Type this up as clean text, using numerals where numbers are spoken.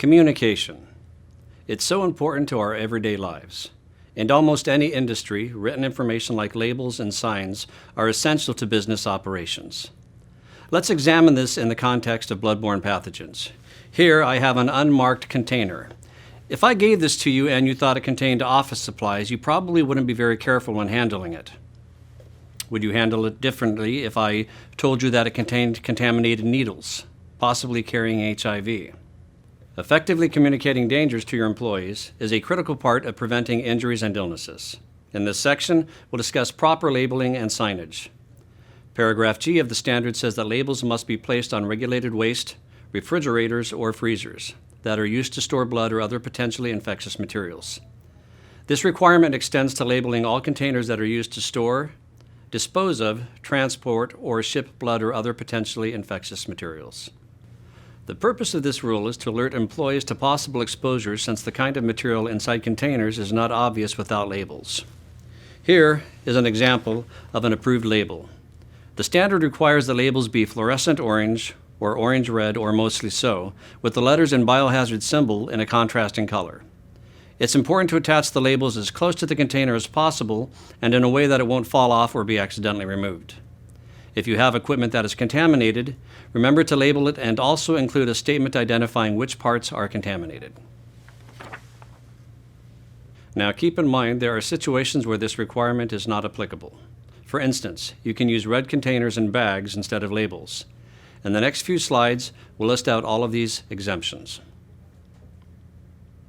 Communication. It's so important to our everyday lives. In almost any industry, written information like labels and signs are essential to business operations. Let's examine this in the context of bloodborne pathogens. Here I have an unmarked container. If I gave this to you and you thought it contained office supplies, you probably wouldn't be very careful when handling it. Would you handle it differently if I told you that it contained contaminated needles, possibly carrying HIV? Effectively communicating dangers to your employees is a critical part of preventing injuries and illnesses. In this section, we'll discuss proper labeling and signage. Paragraph G of the standard says that labels must be placed on regulated waste, refrigerators, or freezers that are used to store blood or other potentially infectious materials. This requirement extends to labeling all containers that are used to store, dispose of, transport, or ship blood or other potentially infectious materials. The purpose of this rule is to alert employees to possible exposures, since the kind of material inside containers is not obvious without labels. Here is an example of an approved label. The standard requires that labels be fluorescent orange or orange red, or mostly so, with the letters and biohazard symbol in a contrasting color. It's important to attach the labels as close to the container as possible and in a way that it won't fall off or be accidentally removed. If you have equipment that is contaminated, remember to label it and also include a statement identifying which parts are contaminated. Now keep in mind there are situations where this requirement is not applicable. For instance, you can use red containers and bags instead of labels. In the next few slides, we'll list out all of these exemptions.